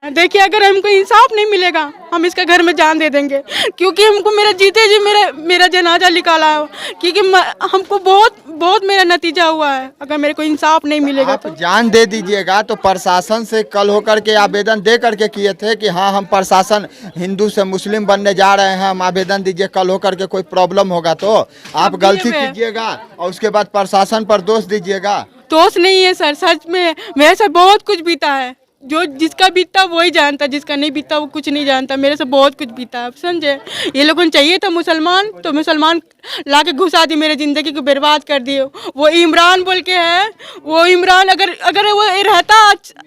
देखिए, अगर हमको इंसाफ नहीं मिलेगा हम इसका घर में जान दे देंगे, क्योंकि हमको मेरा जीते जी मेरा जनाजा निकाला है, क्योंकि हमको बहुत मेरा नतीजा हुआ है। अगर मेरे को इंसाफ नहीं मिलेगा आप जान दे दीजिएगा तो प्रशासन से कल होकर के आवेदन दे करके किए थे कि हाँ हम प्रशासन हिंदू से मुस्लिम बनने जा रहे हैं, हम आवेदन दीजिए, कल होकर के कोई प्रॉब्लम होगा तो आप गलती कीजिएगा और उसके बाद प्रशासन पर दोष दीजिएगा। दोष नहीं है सर, सच में मेरे से बहुत कुछ बीता है। जो जिसका बीता वही जानता, जिसका नहीं बीता वो कुछ नहीं जानता। मेरे से बहुत कुछ बीता है, समझे। ये लोगों को चाहिए था मुसलमान, तो मुसलमान लाके घुसा दी, मेरी ज़िंदगी को बर्बाद कर दिए। वो इमरान बोल के है, वो इमरान अगर वो रहता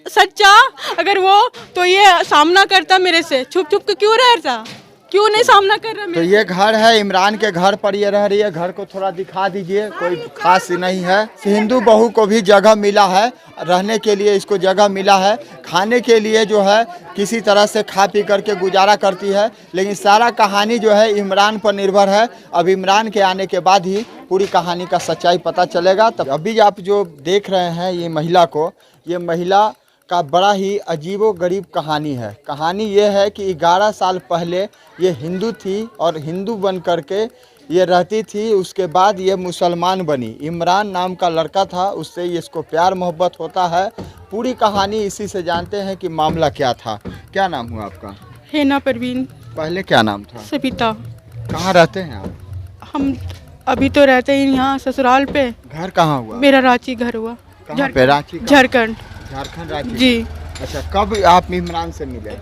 सच्चा, अगर वो तो ये सामना करता मेरे से, छुप छुप के क्यों रहता, क्यों नहीं सामना कर रहा। तो ये घर है, इमरान के घर पर ये रह रही है, घर को थोड़ा दिखा दीजिए, कोई खास नहीं है। हिंदू बहू को भी जगह मिला है, रहने के लिए इसको जगह मिला है, खाने के लिए जो है किसी तरह से खा पी करके गुजारा करती है, लेकिन सारा कहानी जो है इमरान पर निर्भर है। अब इमरान के आने के बाद ही पूरी कहानी का सच्चाई पता चलेगा। तब अभी आप जो देख रहे हैं ये महिला को, ये महिला का बड़ा ही अजीबो गरीब कहानी है। कहानी ये है कि 11 साल पहले ये हिंदू थी और हिंदू बन करके ये रहती थी, उसके बाद ये मुसलमान बनी। इमरान नाम का लड़का था, उससे ये इसको प्यार मोहब्बत होता है। पूरी कहानी इसी से जानते हैं कि मामला क्या था। क्या नाम हुआ आपका? हेना परवीन। पहले क्या नाम था? सविता। कहाँ रहते हैं आप? हम अभी तो रहते हैं यहाँ ससुराल पे। घर कहाँ हुआ? मेरा रांची घर हुआ। कहाँ पे? रांची? झारखंड। झारखंड, रांची जी। अच्छा, कब आप इमरान से मिले?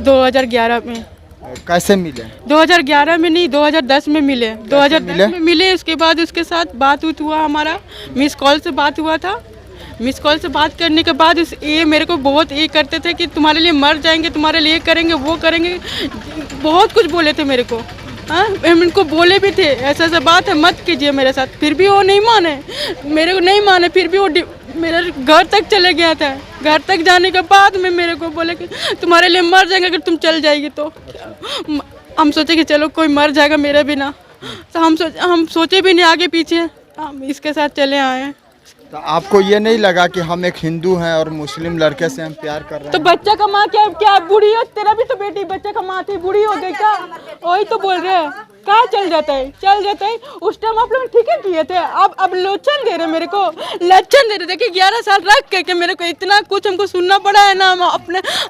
2011 में। कैसे मिले? 2011 में नहीं, 2010 में मिले। 2010 में मिले, उसके बाद उसके साथ बात हुआ हमारा, मिस कॉल से बात हुआ था। मिस कॉल से बात करने के बाद ये मेरे को बहुत ये करते थे कि तुम्हारे लिए मर जाएंगे, तुम्हारे लिए करेंगे, वो करेंगे, बहुत कुछ बोले थे मेरे को। हाँ, हम इनको बोले भी थे ऐसा बात है मत कीजिए मेरे साथ, फिर भी वो नहीं माने, मेरे को नहीं माने। फिर भी वो मेरे घर तक चले गया था। घर तक जाने के बाद में मेरे को बोले कि तुम्हारे लिए मर जाएंगे अगर तुम चल जाएगी तो। हम सोचे कि चलो कोई मर जाएगा मेरे बिना, तो हम सोचे भी नहीं आगे पीछे, हम इसके साथ चले आए हैं। तो आपको ये नहीं लगा कि हम एक हिंदू हैं और मुस्लिम लड़के से हम प्यार कर रहे हैं? तो बच्चा कमा क्या बूढ़ी हो, तेरा भी तो बेटी बच्चा कमाती बूढ़ी हो गई क्या? वही तो बोल रहे हैं, कहाँ चल जाता है। उस टाइम आप लोग ठीक है किए थे, अब लक्षण दे रहे मेरे को, लक्षण दे रहे। देखिए 11 साल रख के मेरे को इतना कुछ हमको सुनना पड़ा है ना,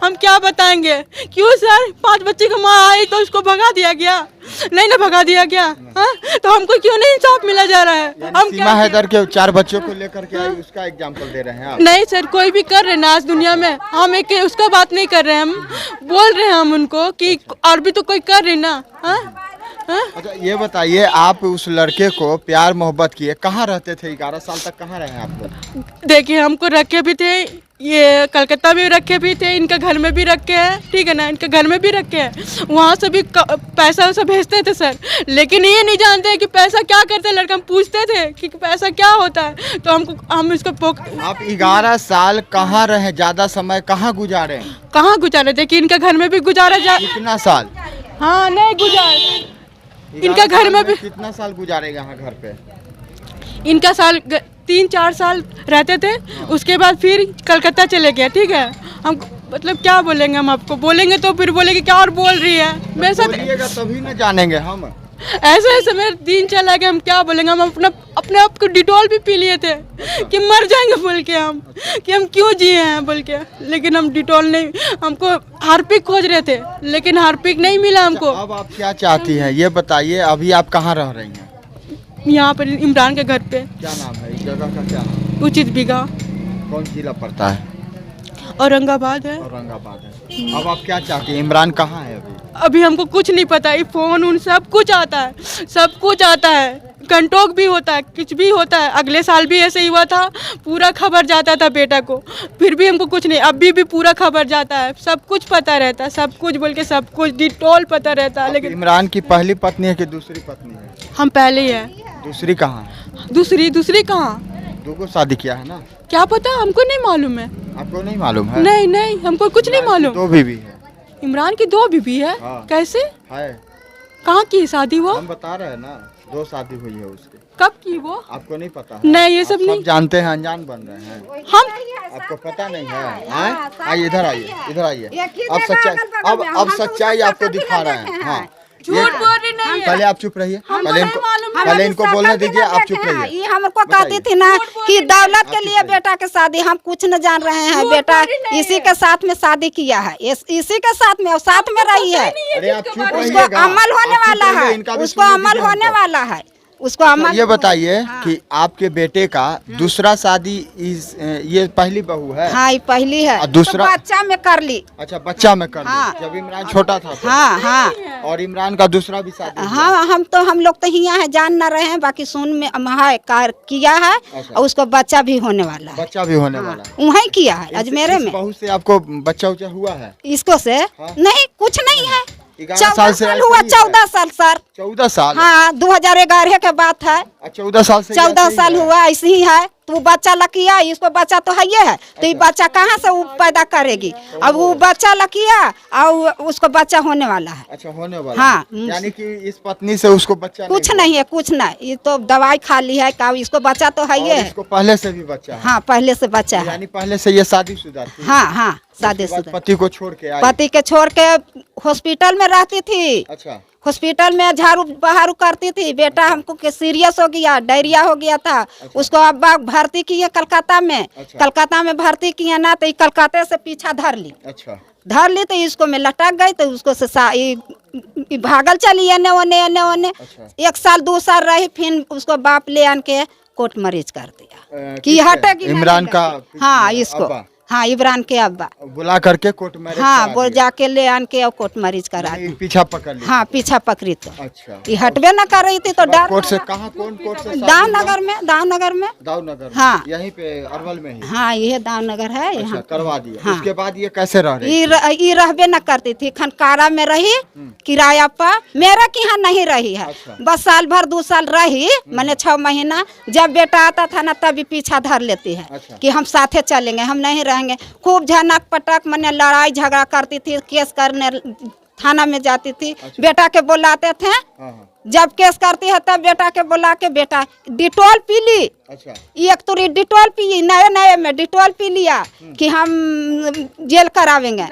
हम क्या बताएंगे। क्यों सर, 5 बच्चे की माँ आई तो उसको भगा दिया गया? नहीं ना भगा दिया गया? हाँ, तो हमको क्यों नहीं इंसाफ मिला जा रहा है? हम सीमा हैदर के 4 बच्चों को लेकर के आई, उसका एग्जाम्पल दे रहे हैं आप? नहीं सर, कोई भी कर रहे हैं ना आज दुनिया में, हम एक उसका बात नहीं कर रहे हैं, हम बोल रहे हैं हम उनको कि और भी तो कोई कर रही ना। अच्छा ये बताइए, आप उस लड़के को प्यार मोहब्बत किए, कहाँ रहते थे 11 साल तक? कहाँ रहे आप लोग? देखिए हमको रखे भी थे, ये कलकत्ता में रखे भी थे, इनका घर में भी रखे हैं, ठीक है ना, इनके घर में भी रखे हैं, वहाँ से भी पैसा वैसा भेजते थे सर। लेकिन ये नहीं जानते हैं कि पैसा क्या करते हैं लड़का। हम पूछते थे कि पैसा क्या होता है, तो हम इसको आप 11 साल कहाँ रहे? ज़्यादा समय कहाँ गुजारे? कहाँ गुजारे? देखिए इनका घर में भी गुजारा कितना साल? हाँ नहीं गुजारे, इनका घर में भी कितना साल गुजारे यहाँ घर पे? इनका 3-4 साल रहते थे, उसके बाद फिर कलकत्ता चले गए, ठीक है। हम मतलब क्या बोलेंगे, हम आपको बोलेंगे तो फिर बोलेंगे क्या और बोल रही है मेरे साथ, बोलिएगा तभी ना जानेंगे हम। ऐसे मेरे दिन चला गया, हम क्या बोलेंगे। हम अपने आप को डिटॉल भी पी लिए थे कि मर जाएंगे बोल के, हम कि हम क्यों जिए हैं बोल के, लेकिन हम डिटॉल नहीं, हमको हार्पिक खोज रहे थे लेकिन हार्पिक नहीं मिला हमको। अब आप क्या चाहती हैं ये बताइए? अभी आप कहाँ रह रही हैं? यहाँ पर इमरान के घर पे। क्या नाम है इस जगह का? क्या नाम? उचित बीघा। कौन जिला पड़ता है? औरंगाबाद है। औरंगाबाद है। अब आप क्या चाहती हैं? इमरान कहाँ है अभी हमको कुछ नहीं पता, ये फोन उन सब कुछ आता है, सब कुछ आता है, कंटोक भी होता है, कुछ भी होता है। अगले साल भी ऐसे ही हुआ था, पूरा खबर जाता था बेटा को, फिर भी हमको कुछ नहीं। अभी भी पूरा खबर जाता है, सब कुछ पता रहता है, सब कुछ बोल के सब कुछ डिटोल पता रहता है। लेकिन इमरान की पहली पत्नी है कि दूसरी पत्नी है? हम पहले ही है। दूसरी कहाँ है? दूसरी कहाँ? 2 को शादी किया है ना? क्या पता, हमको नहीं मालूम है। आपको नहीं मालूम है? नहीं हमको कुछ नहीं मालूम। 2 बीवी है। इमरान की 2 बीवी है? हाँ। कैसे? है। कहाँ की शादी हुआ? हम बता रहे हैं ना, 2 शादी हुई है उसकी। कब की वो? आपको नहीं पता है? नहीं, ये सब आप नहीं जानते हैं, अनजान बन रहे हैं। हम। आपको पता नहीं है? आइए इधर आइए, इधर आइए। अब सच्चाई, अब सच्चाई आपको दिखा रहे हैं। हाँ, झूठ बोल रही नहीं है। पहले आप चुप रहिए, पहले इनको बोलने दीजिए, आप चुप रहिए। ये हमको कहती थी ना कि दौलत के लिए बेटा के शादी, हम कुछ न जान रहे हैं। बेटा इसी के साथ में शादी किया है, इसी के साथ में और साथ में रही है। अरे आप चुप उसको रहिएगा, अमल होने आप चुप वाला रहिए, है, इनका भी उसको सुनने अमल दीजिए होने हमको। वाला है, उसको अमल। ये बताइए कि आपके बेटे का दूसरा शादी ये पहली बहू है? हाँ, ये पहली है। और दूसरा? तो बच्चा में कर ली। अच्छा, बच्चा में कर हाँ। ली, जब इमरान छोटा था तो। हाँ हाँ और इमरान का दूसरा भी शादी हुआ? हाँ, हम लोग तो यहाँ है, जान न रहे हैं, बाकी सुन में है कार किया है। अच्छा। और उसको बच्चा भी होने वाला है। बच्चा भी होने वाला है। वहीं किया है अजमेरे इस में। बहू से आपको बच्चा उच्चा हुआ है? इसको से हाँ। नहीं, कुछ नहीं है। 11 साल से हुआ, ऐसे ही है? 14 साल सर। 14 साल? हाँ, 2011 के बात है। 14 साल से 14 ऐसे ही साल है? हुआ, ऐसे ही है। तो बच्चा लकिया, इसको बच्चा तो है ये है, तो ये बच्चा कहाँ से वो पैदा करेगी? अब वो बच्चा लकिया और उसको बच्चा होने वाला है। अच्छा, होने वाला हाँ। है। यानी कि इस पत्नी से उसको बच्चा कुछ हुआ? नहीं है, कुछ नहीं, ये तो दवाई खा ली है का, इसको बच्चा तो है और ये है। इसको पहले से भी बच्चा है? हाँ, पहले से बच्चा है। यानी पहले से ये शादीशुदा थी? हाँ हाँ, उसके बाद शादीशुदा। पति को छोड़ के आई? पति के छोड़ के हॉस्पिटल में रहती थी। अच्छा। हॉस्पिटल में झाड़ू बहारू करती थी। बेटा हमको के सीरियस हो गया, डायरिया हो गया था। उसको अब्बा भर्ती किए कलकत्ता में। अच्छा। कलकत्ता में भर्ती किए ना, तो कलकत्ते से पीछा धर ली। अच्छा। धर ली तो इसको में लटक गई, तो उसको से ई भागल चली एने ओने एने ओने। अच्छा। 1 साल 2 साल रही, फिर उसको बाप ले आन के कोर्ट मैरिज कर दिया कि किससे? हटेगी नहीं इमरान का? हाँ, इसको। अब्बा? हाँ, इमरान के अब्बा। बुला करके कोर्ट मैरिज हाँ, करा वो दिया? जाके ले आन के और कोर्ट मैरिज करा नहीं, दी। पीछा पकड़ लिया? हाँ, पीछा पकड़ी तो अच्छा। ये हटबे न कर रही थी, तो डर कोर्ट से कहाँ, कौन कोर्ट से शादी हुआ? दावनगर में, दावनगर में। दावनगर? हाँ। यहीं पे अरवल में ही? हाँ, ये दावनगर है अच्छा, यहाँ। करवा दिया। हाँ। उसके बाद ये कैसे रह रही? ये रहबे न करती थी, खनकारा में रही किराया पर। मेरा के यहाँ नहीं रही है। अच्छा। बस साल भर 2 साल रही, मैंने 6 महीना। जब बेटा आता था ना, तभी पीछा धर लेती है। अच्छा। कि हम साथे चलेंगे, हम नहीं रहेंगे। खूब झनक पटक, मैंने लड़ाई झगड़ा करती थी, केस करने थाना में जाती थी। अच्छा। बेटा के बुलाते थे, हाँ हाँ। जब केस करती है तब बेटा के बुला के, बेटा डिटॉल पी ली। अच्छा। एक तो डिटॉल पी, नए नए में डिटॉल पी लिया कि हम जेल करावेंगे।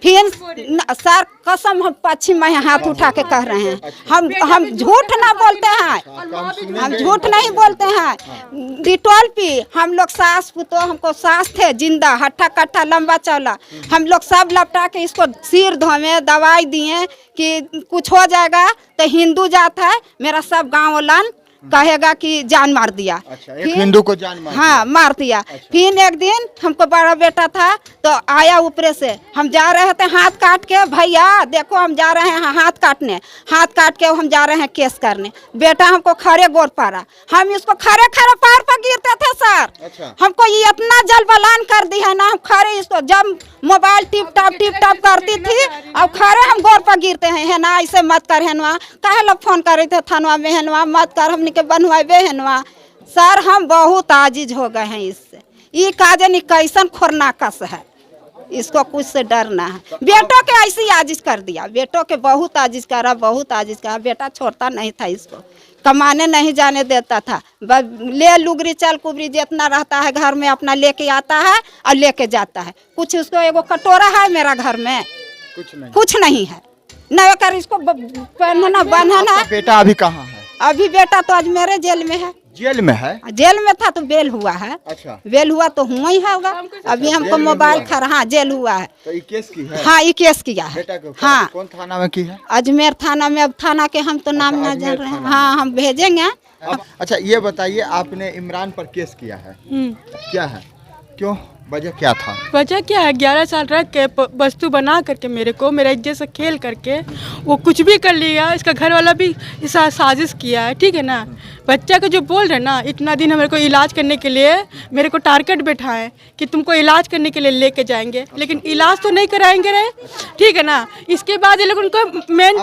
फिर सर कसम, हम पश्चिम में हाथ उठा के कह रहे हैं, हम झूठ ना बोलते हैं, कम सुनेंगे हम झूठ नहीं बोलते हैं। डिटॉल पी, हम लोग सास पुतो, हमको सास थे जिंदा, हट्ठा कट्ठा लंबा चौला, हम लोग सब लपटा के इसको सिर धोवे, दवाई दिए कि कुछ हो जाएगा। तो हिंदू जात है मेरा, सब गाँव वालन कहेगा कि जान मार दिया। अच्छा, एक हिंदू को जान मार हाँ, मार दिया। फिर एक दिन हमको बड़ा बेटा था, तो आया ऊपरे से, हम जा रहे थे हाथ काट के, भैया देखो हम जा रहे हैं हाथ काटने। हाथ काट के हम जा रहे हैं केस करने। बेटा हमको खड़े गोर पारा, हम इसको खड़े खड़े पैर पर गिरते थे सर। अच्छा। हमको ये इतना जलबलान कर दी है ना, हम खड़े इसको जब मोबाइल टिप टाप करती थी, अब खड़े हम गोर पर गिरते हैं। है ना, ऐसे मत कर हेनवा, काहे लोग फोन कर रहे थे थानवा में, हेनवा मत कर, हमने के बनवाबे हेनवा। सर हम बहुत आजिज हो गए हैं इससे। ये काजनी कैसन खोरनाकस है, इसको कुछ से डरना है। बेटों के ऐसे ही आजिज कर दिया, बेटों के बहुत आजिज करा, बहुत आजिज करा। बेटा छोड़ता नहीं था इसको, कमाने नहीं जाने देता था। ले लुगरी चल कुबरी जितना रहता है घर में अपना लेके आता है और लेके जाता है। कुछ उसको एगो कटोरा है मेरा घर में, कुछ नहीं है। न कर इसको पहनना बंधना। बेटा अभी कहाँ है? अभी बेटा तो अजमेरे जेल में है। जेल में है? जेल में था तो बेल हुआ है। अच्छा। बेल हुआ तो हुआ ही होगा। अभी हमको मोबाइल हाँ, जेल हुआ है। तो ये केस की है? हाँ, ये केस किया है। बेटा के हाँ। कौन थाना में की है? अजमेर थाना में। अब थाना के हम तो नाम ना जान रहे हैं। हाँ, हम भेजेंगे। अच्छा, ये बताइए, आपने इमरान पर केस किया है, क्या है, क्यों, वजह क्या था? वजह क्या है, 11 साल रख के वस्तु बना करके मेरे को, मेरा इज्जत से खेल करके वो कुछ भी कर लिया। इसका घर वाला भी साजिश किया है, ठीक है ना। बच्चा को जो बोल रहे ना, इतना दिन मेरे को इलाज करने के लिए मेरे को टारगेट बैठाए कि तुमको इलाज करने के लिए लेके जाएंगे, लेकिन इलाज तो नहीं कराएंगे रहे, ठीक है ना। इसके बाद ये लोग उनको मेन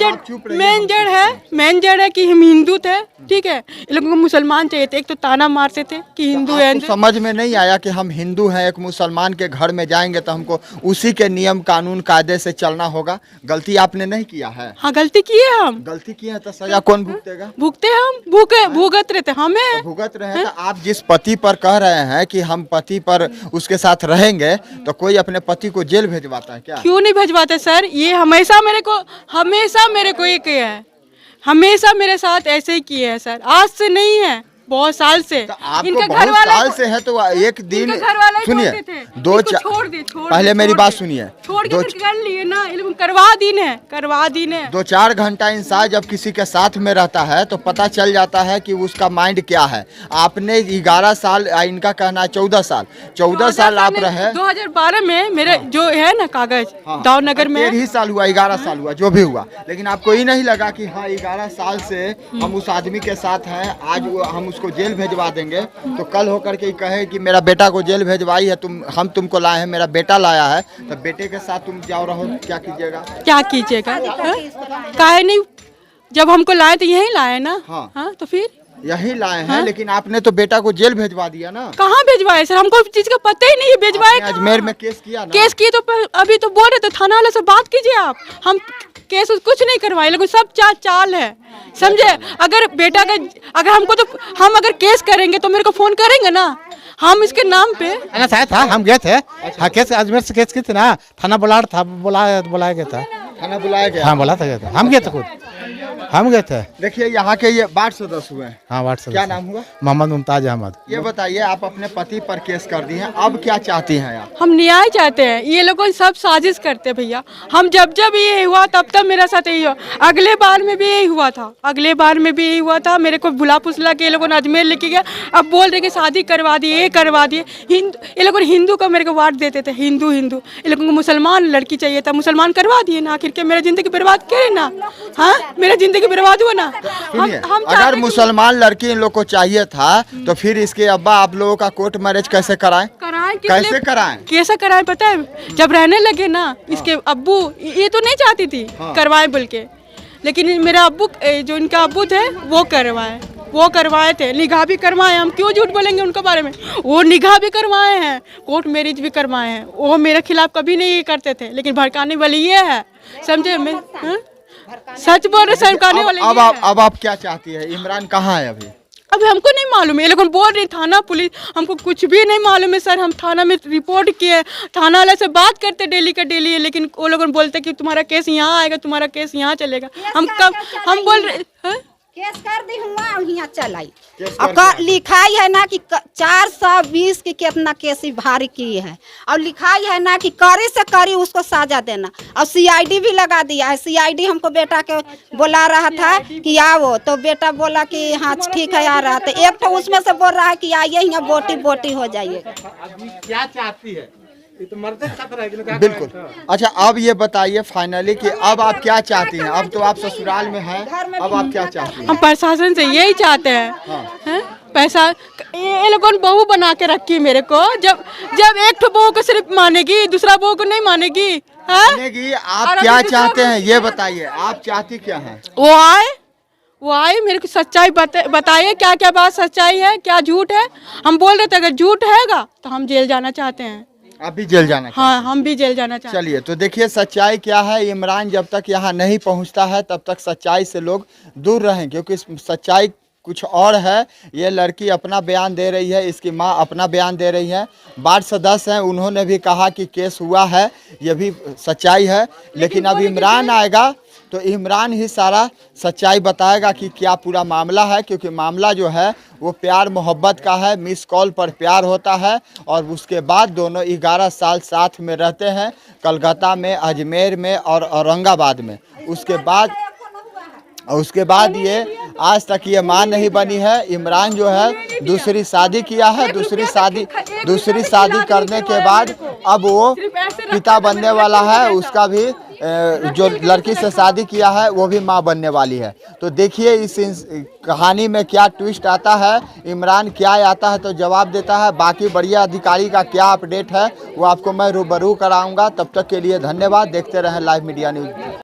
जड़ है कि हम हिंदू थे, ठीक है। ये लोगों को मुसलमान चाहिए थे। एक तो ताना मारते थे कि हिंदू है। समझ में नहीं आया कि हम हिंदू हैं, एक मुसलमान के घर में जाएंगे तो हमको उसी के नियम कानून कायदे से चलना होगा। गलती आपने नहीं किया है? हाँ, गलती की है हम। गलती की है तो सजा कौन भुगतेगा? भुगते हम, भूख भुगत रहे थे हमें। भुगत रहे हैं। तो आप जिस पति पर कह रहे हैं कि हम पति पर उसके साथ रहेंगे, तो कोई अपने पति को जेल भेजवाता है क्या? क्यों नहीं भेजवाते सर? ये हमेशा मेरे को ये किया है, हमेशा मेरे साथ ऐसे ही किए हैं सर। आज से नहीं है, बहुत साल से। तो आपको बहुत साल से है तो एक दिन सुनिए, दो छोड़ पहले मेरी बात सुनिए, छोड़ के कर लिए ना, ये लोग करवा दी ने 2-4 घंटा इंसान जब किसी के साथ में रहता है तो पता चल जाता है कि उसका माइंड क्या है। आपने 11 साल, इनका कहना है 14 साल आप रहे। 2012 में मेरे जो है ना कागज दावनगर में 13 साल हुआ, 11 साल हुआ, जो भी हुआ, लेकिन आपको ये नहीं लगा कि हाँ 11 साल से हम उस आदमी के साथ हैं, आज हम उसको जेल भेजवा देंगे तो कल होकर के कहे कि मेरा बेटा को जेल भेजवाई है हम तुमको लाए हैं, मेरा बेटा लाया है, तो बेटे के साथ तुम जाओ रहो, क्या कीजिएगा? काहे नहीं, जब हमको लाए तो यही लाए ना। हाँ तो फिर यही लाए हैं। लेकिन आपने तो बेटा को जेल भेजवा दिया ना। कहाँ भेजवाए सर? हमको चीज का पता ही नहीं है। भेजवाए अजमेर में केस किया ना? केस किए तो अभी तो बोल रहे थे थाना वाले से बात कीजिए आप। हम केस कुछ नहीं करवाए, लेकिन सब चाल है, समझे? अगर बेटा का अगर हमको तो हम अगर केस करेंगे तो मेरे को फोन करेंगे ना, हम इसके नाम पे था हम गए थे। हाँ केस अजमेर से केस की थी ना, थाना बुलाया गया था। थाना बुलाया गया? हाँ बुला था, हम गए थे खुद, हम गए थे। देखिए यहाँ के ये वार्ड सदस्य हुए हैं। हाँ वार्ड सदस्य। क्या नाम हुआ? मोहम्मद मुमताज अहमद। ये बताइए, आप अपने पति पर केस कर दी हैं, अब क्या चाहती हैं आप? हम न्याय चाहते हैं। ये लोग सब साजिश करते हैं भैया। हम जब ये हुआ तब मेरे साथ यही हुआ, अगले बार में भी यही हुआ था। मेरे को भुला पुसला के ये लोगों ने अजमेर लेके गया। अब बोल रहे कि शादी करवा दिए, ये करवा दिए। ये लोग हिंदू को मेरे को वार्ड देते थे, हिंदू ये लोगों को मुसलमान लड़की चाहिए था, मुसलमान करवा दिए ना। आखिर के मेरा जिंदगी बर्बाद करे ना। हाँ मेरा जिंदगी बर्बाद हुआ ना। अगर मुसलमान लड़की इन लोग को चाहिए था तो फिर इसके अब्बा आप लोगों का कोर्ट मैरिज कैसे कराएं? कैसे कराएं पता है? जब रहने लगे ना इसके अब्बू, ये तो नहीं चाहती थी करवाए बोल के, लेकिन मेरा अब्बू जो इनका अब्बू थे वो करवाए थे। निगाह भी करवाए, हम क्यों झूठ बोलेंगे उनके बारे में। वो निगाह भी करवाए हैं, कोर्ट मैरिज भी करवाए हैं। वो मेरे खिलाफ कभी नहीं करते थे, लेकिन भड़काने वाली ये है, समझे? मैं सच बोल रहे, सरकाने वाले। अब आप क्या चाहती है? इमरान कहाँ है अभी? अभी हमको नहीं मालूम है। ये लोग बोल रहे थाना पुलिस, हमको कुछ भी नहीं मालूम है सर। हम थाना में रिपोर्ट किए, थाना वाले से बात करते डेली का डेली है, लेकिन वो लोग बोलते कि तुम्हारा केस यहाँ आएगा, तुम्हारा केस यहाँ चलेगा। हम बोल रहे केस कर दी हुआ और यहाँ चलाई। अब लिखाई है ना कि 420 की कितना केस भारी की है, और लिखाई है ना कि करी से करी उसको साजा देना। और CID भी लगा दिया है। CID हमको बेटा के बोला रहा था कि आओ, तो बेटा बोला कि हाँ ठीक है आ रहा। तो एक तो उसमें से बोल रहा है कि आइए यहाँ बोटी हो जाइए। क्या चाहती है? ये तो मरते खतरा है। बिल्कुल। अच्छा अब ये बताइए फाइनली कि अब आप क्या चाहती हैं? अब तो आप ससुराल में हैं, अब आप क्या चाहती हैं? हम प्रशासन से यही चाहते हैं। पैसा ये लोगों ने बहू बना के रखी मेरे को। जब एक तो बहू को सिर्फ मानेगी, दूसरा बहू को नहीं मानेगी। आप क्या चाहते हैं ये बताइए, आप चाहती क्या हैं? वो आए मेरे को सच्चाई बताइए, क्या बात सच्चाई है, क्या झूठ है। हम बोल रहे थे अगर झूठ हैगा तो हम जेल जाना चाहते हैं। आप भी जेल जाना? हाँ हम भी जेल जाना चाहते हैं। चलिए तो देखिए सच्चाई क्या है। इमरान जब तक यहाँ नहीं पहुँचता है तब तक सच्चाई से लोग दूर रहें, क्योंकि सच्चाई कुछ और है। ये लड़की अपना बयान दे रही है, इसकी माँ अपना बयान दे रही है। वार्ड सदस्य हैं, उन्होंने भी कहा कि केस हुआ है, ये भी सच्चाई है। लेकिन अब इमरान आएगा तो इमरान ही सारा सच्चाई बताएगा कि क्या पूरा मामला है, क्योंकि मामला जो है वो प्यार मोहब्बत का है। मिस कॉल पर प्यार होता है और उसके बाद दोनों 11 साल साथ में रहते हैं, कलकत्ता में, अजमेर में और औरंगाबाद में। उसके बाद ये आज तक ये मां नहीं बनी है। इमरान जो है दूसरी शादी किया है, दूसरी शादी करने के बाद अब वो पिता बनने वाला है। उसका भी जो लड़की से शादी किया है वो भी मां बनने वाली है। तो देखिए इस कहानी में क्या ट्विस्ट आता है, इमरान क्या आता है तो जवाब देता है। बाकी बढ़िया अधिकारी का क्या अपडेट है वो आपको मैं रूबरू कराऊंगा। तब तक के लिए धन्यवाद। देखते रहें लाइव मीडिया न्यूज़।